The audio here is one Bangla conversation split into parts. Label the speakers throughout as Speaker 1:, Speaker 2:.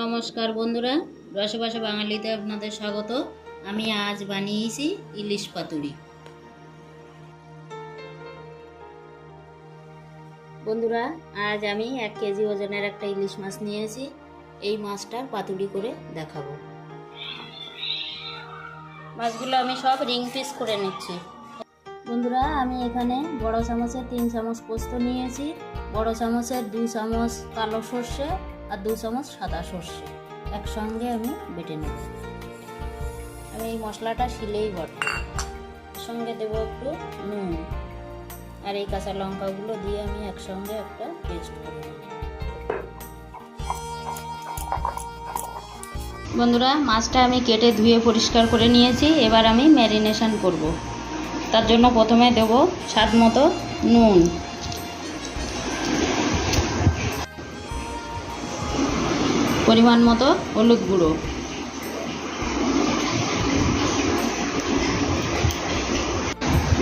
Speaker 1: নমস্কার বন্ধুরা, রসবাসা বাঙালিতে আপনাদের স্বাগত। আমি আজ বানিয়েছি ইলিশ পাতুরি। বন্ধুরা, আজ আমি 1 কেজি ওজনের একটা ইলিশ মাছ নিয়েছি। এই মাছটার পাতুরি করে দেখাবো। মাছগুলো আমি সব রিং পিস করে নিচ্ছি। বন্ধুরা, আমি এখানে বড় চামচের 3 চামচ পোস্ত নিয়েছি, বড় চামচের 2 চামচ কালো সর্ষে আর 2 চামচ সাদা সর্ষে একসঙ্গে আমি বেটে নেব। আমি এই মশলাটা শিলেই বাটব। সঙ্গে দেবো একটু নুন আর এই কাঁচা লঙ্কাগুলো দিয়ে আমি একসঙ্গে একটা পেস্ট করে নেব। বন্ধুরা, মাছটা আমি কেটে ধুয়ে পরিষ্কার করে নিয়েছি। এবার আমি ম্যারিনেশন করব। তার জন্য প্রথমে দেব স্বাদ মতো নুন, পরিমাণ মতো হলুদ গুঁড়ো,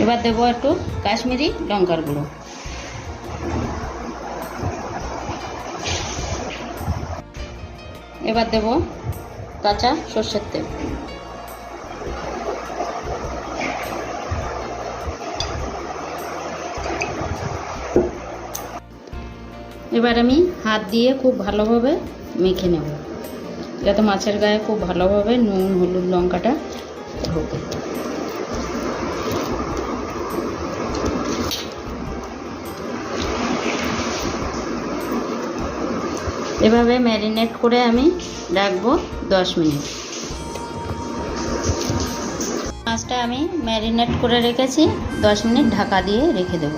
Speaker 1: এবার দেব একটু কাশ্মীরি লঙ্কার গুঁড়ো, এবার দেব কাঁচা সর্ষের তেল, এবার আমি হাত দিয়ে খুব ভালোভাবে মেখে নেব, যাতে মাছের গায়ে খুব ভালোভাবে নুন হলুদ লঙ্কাটা ঢোকে। এভাবে ম্যারিনেট করে আমি রাখবো 10 মিনিট। মাছটা আমি ম্যারিনেট করে রেখেছি, 10 মিনিট ঢাকা দিয়ে রেখে দেব।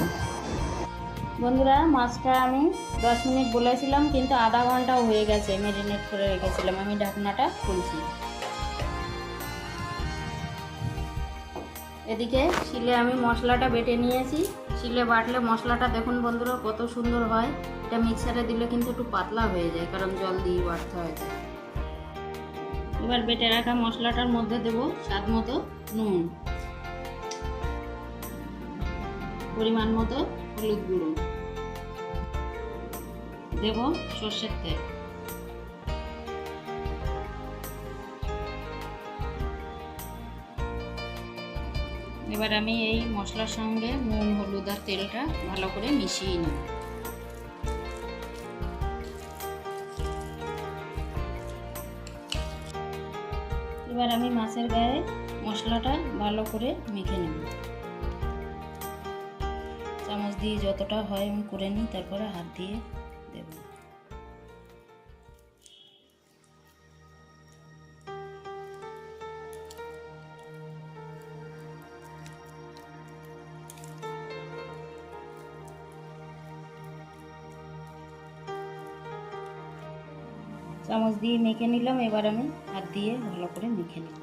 Speaker 1: বন্ধুরা, মাছটা আমি 10 মিনিট বলেছিলাম, কিন্তু আধা ঘন্টাও হয়ে গেছে ম্যারিনেট করে রেখেছিলাম। আমি ঢাকনাটা খুলছি। এদিকে শিলে আমি মশলাটা বেটে নিয়েছি। শিলে বাটলে মশলাটা দেখুন বন্ধুরা কত সুন্দর হয়। এটা মিক্সারে দিলে কিন্তু একটু পাতলা হয়ে যায়, কারণ জল দিয়ে বাটতে হয়। এবার বেটে রাখা মশলাটার মধ্যে দেব স্বাদ মতো নুন, পরিমাণ মতো হলুদ গুঁড়ো, দেব সর্ষের তেল, এবার আমি এই মশলার সঙ্গে নুন হলুদ আর তেলটা ভালো করে মিশিয়ে নেব। এবার আমি মাছের গায়ে মশলাটা ভালো করে মেখে নেব। চামচ দিয়ে যতটা হয় আমি করে নিই, তারপরে হাত দিয়ে দেব। চামচ দিয়ে মেখে নিলাম, এবার আমি হাত দিয়ে ভালো করে মেখে নেব।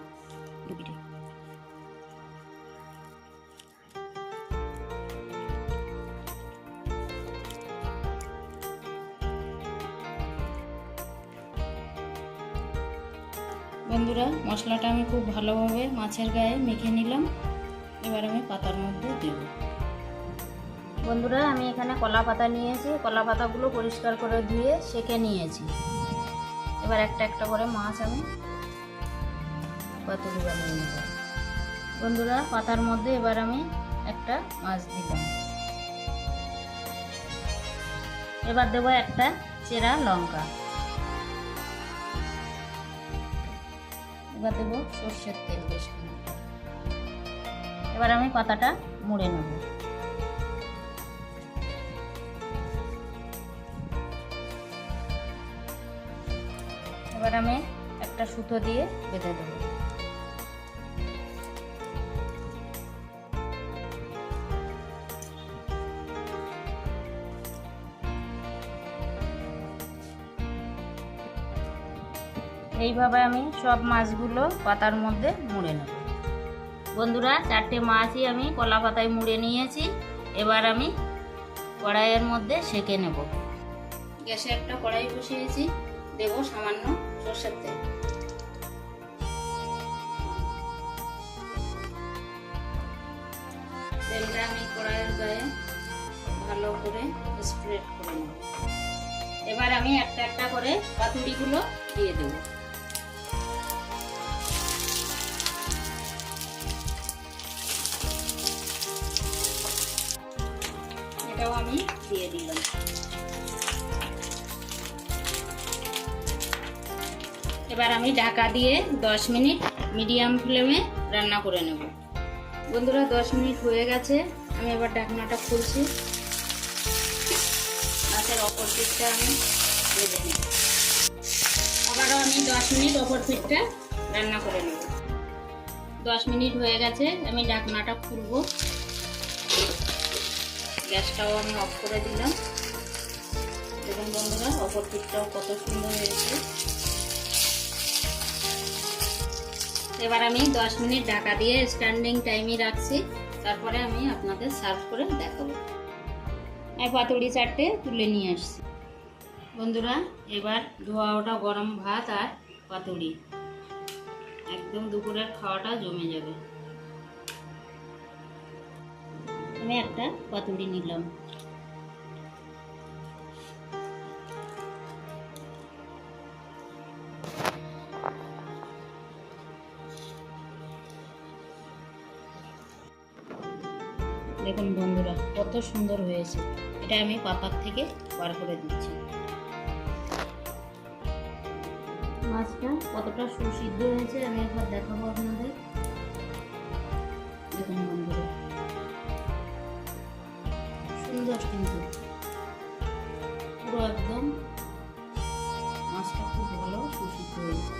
Speaker 1: বন্ধুরা, মশলাটা আমি খুব ভালোভাবে মাছের গায়ে মেখে নিলাম। এবার আমি পাতার মধ্যে দেব। বন্ধুরা, আমি এখানে কলা পাতা নিয়েছি। কলা পাতাগুলো পরিষ্কার করে ধুয়ে সেঁকে নিয়েছি। এবার একটা একটা করে মাছ আমি পাতুরি বানিয়ে নেব। বন্ধুরা, পাতার মধ্যে এবার আমি একটা মাছ দিলাম। এবার দেব একটা চেরা লঙ্কা, এবার দেবো সর্ষের তেল বেশ খানিকটা। এবার আমি পাতাটা মুড়ে নেব। এবার আমি একটা সুতো দিয়ে বেঁধে দেবো। এইভাবে আমি সব মাছগুলো পাতার মধ্যে মুড়ে নেব। বন্ধুরা, 4টে মাছই আমি কলা পাতায় মুড়ে নিয়েছি। এবার আমি কড়াইয়ের মধ্যে সেঁকে নেব। গ্যাসে একটা কড়াই বসিয়েছি, দেব সামান্য সর্ষের তেল। তেলটা আমি কড়াইয়ের গায়ে ভালো করে স্প্রেড করে নেব। এবার আমি একটা একটা করে পাতুড়িগুলো দিয়ে দেব। এটাও আমি দিয়ে দিলাম। এবার আমি ঢাকা দিয়ে 10 মিনিট মিডিয়াম ফ্লেমে রান্না করে নেব। বন্ধুরা 10 মিনিট হয়ে গেছে, আমি এবার ঢাকনাটা খুলছি। মাছের অপর পিঠটা আমি ভেজে নেব। আবারও আমি 10 মিনিট অপর পিঠটা রান্না করে নেব। 10 মিনিট হয়ে গেছে, আমি ঢাকনাটা খুলব। গ্যাসটাও আমি অফ করে দিলাম। দেখুন বন্ধুরা অপর পিঠটাও কত সুন্দর হয়েছে। এবার আমি 10 মিনিট ঢাকা দিয়ে স্ট্যান্ডিং টাইমে রাখছি, তারপরে আমি আপনাদের সার্ভ করে দেখাবো। আমি পাতুড়ি চারটে তুলে নিয়ে আসছি। বন্ধুরা এবার ধোয়া ওটা গরম ভাত আর পাতুড়ি, একদম দুপুরের খাওয়াটা জমে যাবে। আমি একটা পাতুড়ি নিলাম। দেখুন বন্ধুরা কত সুন্দর হয়েছে। এটা আমি পাতার থেকে বার করে দিচ্ছি। মাছটা কতটা সুসিদ্ধ হয়েছে আমি একবার দেখাবো আপনাদের। দেখুন বন্ধুরা সুন্দর, কিন্তু পুরো একদম মাছটা খুব ভালো সুসিদ্ধ হয়েছে।